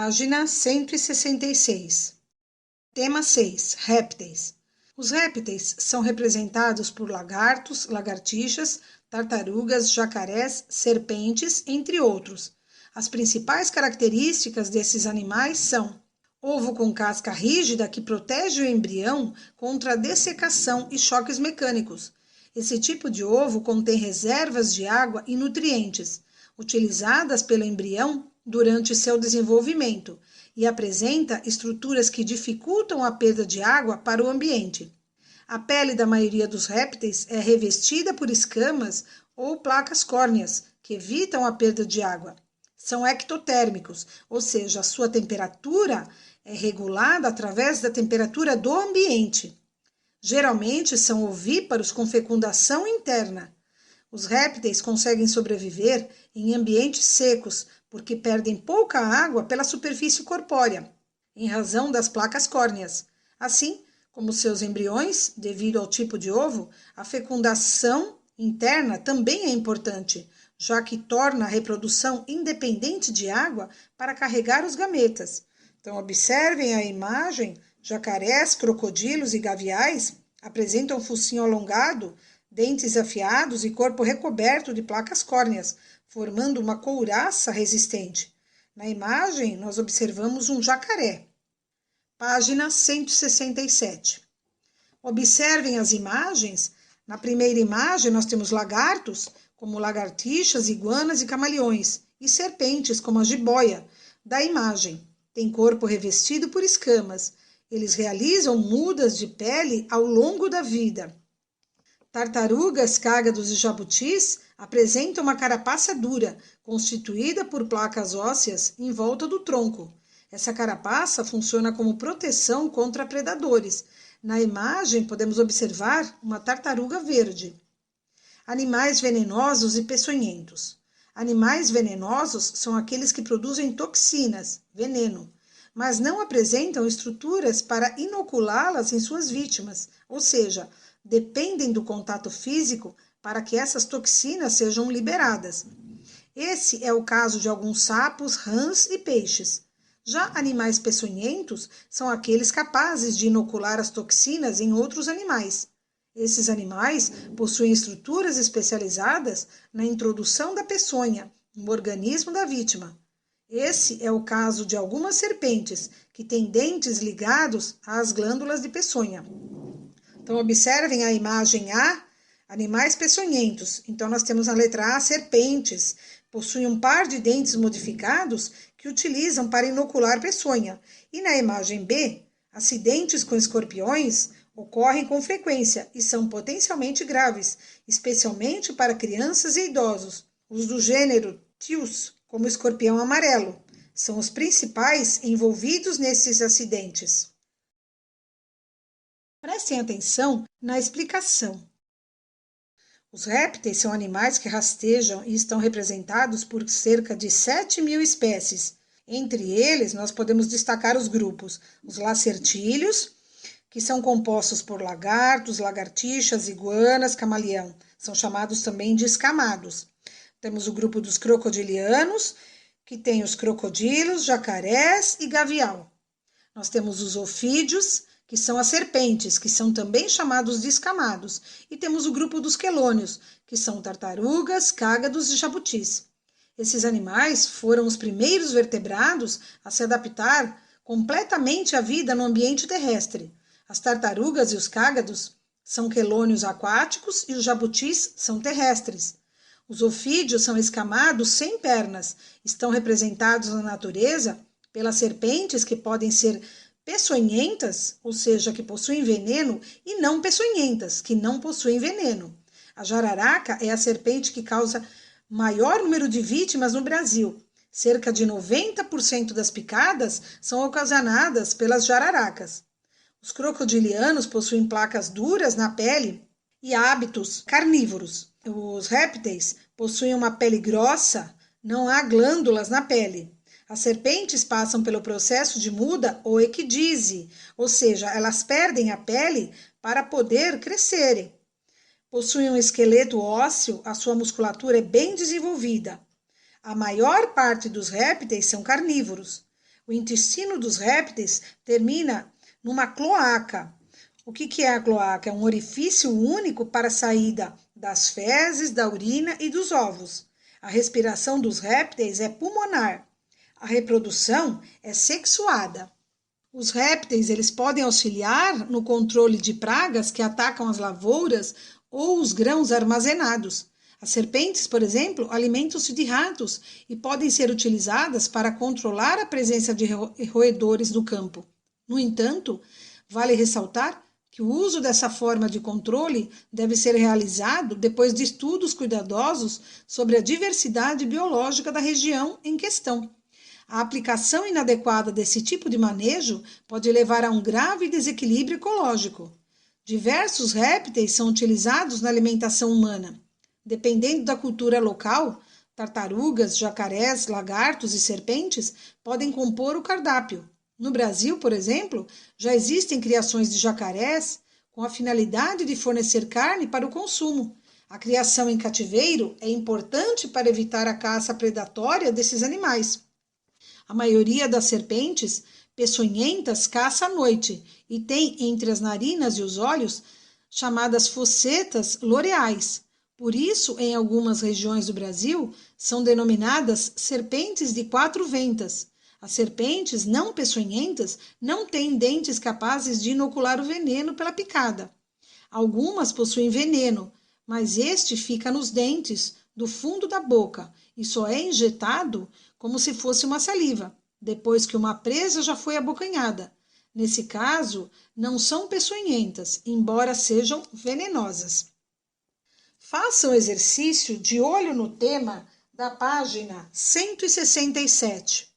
Página 166. Tema 6. Répteis. Os répteis são representados por lagartos, lagartixas, tartarugas, jacarés, serpentes, entre outros. As principais características desses animais são: ovo com casca rígida que protege o embrião contra dessecação e choques mecânicos. Esse tipo de ovo contém reservas de água e nutrientes, utilizadas pelo embrião durante seu desenvolvimento, e apresenta estruturas que dificultam a perda de água para o ambiente. A pele da maioria dos répteis é revestida por escamas ou placas córneas, que evitam a perda de água. São ectotérmicos, ou seja, a sua temperatura é regulada através da temperatura do ambiente. Geralmente são ovíparos com fecundação interna. Os répteis conseguem sobreviver em ambientes secos, porque perdem pouca água pela superfície corpórea, em razão das placas córneas. Assim como seus embriões, devido ao tipo de ovo, a fecundação interna também é importante, já que torna a reprodução independente de água para carregar os gametas. Então, observem a imagem: jacarés, crocodilos e gaviais apresentam focinho alongado, dentes afiados e corpo recoberto de placas córneas, formando uma couraça resistente. Na imagem, nós observamos um jacaré. Página 167. Observem as imagens. Na primeira imagem, nós temos lagartos, como lagartixas, iguanas e camaleões, e serpentes, como a jiboia, da imagem. Tem corpo revestido por escamas. Eles realizam mudas de pele ao longo da vida. Tartarugas, cágados e jabutis apresentam uma carapaça dura, constituída por placas ósseas em volta do tronco. Essa carapaça funciona como proteção contra predadores. Na imagem, podemos observar uma tartaruga verde. Animais venenosos e peçonhentos. Animais venenosos são aqueles que produzem toxinas, veneno, mas não apresentam estruturas para inoculá-las em suas vítimas, ou seja, dependem do contato físico para que essas toxinas sejam liberadas. Esse é o caso de alguns sapos, rãs e peixes. Já animais peçonhentos são aqueles capazes de inocular as toxinas em outros animais. Esses animais possuem estruturas especializadas na introdução da peçonha no organismo da vítima. Esse é o caso de algumas serpentes, que têm dentes ligados às glândulas de peçonha. Então, observem a imagem A, animais peçonhentos. Então, nós temos na letra A, serpentes. Possuem um par de dentes modificados que utilizam para inocular peçonha. E na imagem B, acidentes com escorpiões ocorrem com frequência e são potencialmente graves, especialmente para crianças e idosos. Os do gênero Thius, como o escorpião amarelo, são os principais envolvidos nesses acidentes. Prestem atenção na explicação. Os répteis são animais que rastejam e estão representados por cerca de 7.000 espécies. Entre eles, nós podemos destacar os grupos: os lacertílios, que são compostos por lagartos, lagartixas, iguanas, camaleão. São chamados também de escamados. Temos o grupo dos crocodilianos, que tem os crocodilos, jacarés e gavial. Nós temos os ofídeos, que são as serpentes, que são também chamados de escamados. E temos o grupo dos quelônios, que são tartarugas, cágados e jabutis. Esses animais foram os primeiros vertebrados a se adaptar completamente à vida no ambiente terrestre. As tartarugas e os cágados são quelônios aquáticos e os jabutis são terrestres. Os ofídeos são escamados sem pernas, estão representados na natureza pelas serpentes que podem ser peçonhentas, ou seja, que possuem veneno, e não peçonhentas, que não possuem veneno. A jararaca é a serpente que causa maior número de vítimas no Brasil. Cerca de 90% das picadas são ocasionadas pelas jararacas. Os crocodilianos possuem placas duras na pele e hábitos carnívoros. Os répteis possuem uma pele grossa, não há glândulas na pele. As serpentes passam pelo processo de muda ou equidise, ou seja, elas perdem a pele para poder crescerem. Possuem um esqueleto ósseo, a sua musculatura é bem desenvolvida. A maior parte dos répteis são carnívoros. O intestino dos répteis termina numa cloaca. O que é a cloaca? É um orifício único para a saída das fezes, da urina e dos ovos. A respiração dos répteis é pulmonar. A reprodução é sexuada. Os répteis eles podem auxiliar no controle de pragas que atacam as lavouras ou os grãos armazenados. As serpentes, por exemplo, alimentam-se de ratos e podem ser utilizadas para controlar a presença de roedores no campo. No entanto, vale ressaltar que o uso dessa forma de controle deve ser realizado depois de estudos cuidadosos sobre a diversidade biológica da região em questão. A aplicação inadequada desse tipo de manejo pode levar a um grave desequilíbrio ecológico. Diversos répteis são utilizados na alimentação humana. Dependendo da cultura local, tartarugas, jacarés, lagartos e serpentes podem compor o cardápio. No Brasil, por exemplo, já existem criações de jacarés com a finalidade de fornecer carne para o consumo. A criação em cativeiro é importante para evitar a caça predatória desses animais. A maioria das serpentes peçonhentas caça à noite e tem entre as narinas e os olhos chamadas fossetas loreais. Por isso, em algumas regiões do Brasil, são denominadas serpentes de quatro ventas. As serpentes não peçonhentas não têm dentes capazes de inocular o veneno pela picada. Algumas possuem veneno, mas este fica nos dentes do fundo da boca e só é injetado como se fosse uma saliva, depois que uma presa já foi abocanhada. Nesse caso, não são peçonhentas, embora sejam venenosas. Faça o exercício de olho no tema da página 167.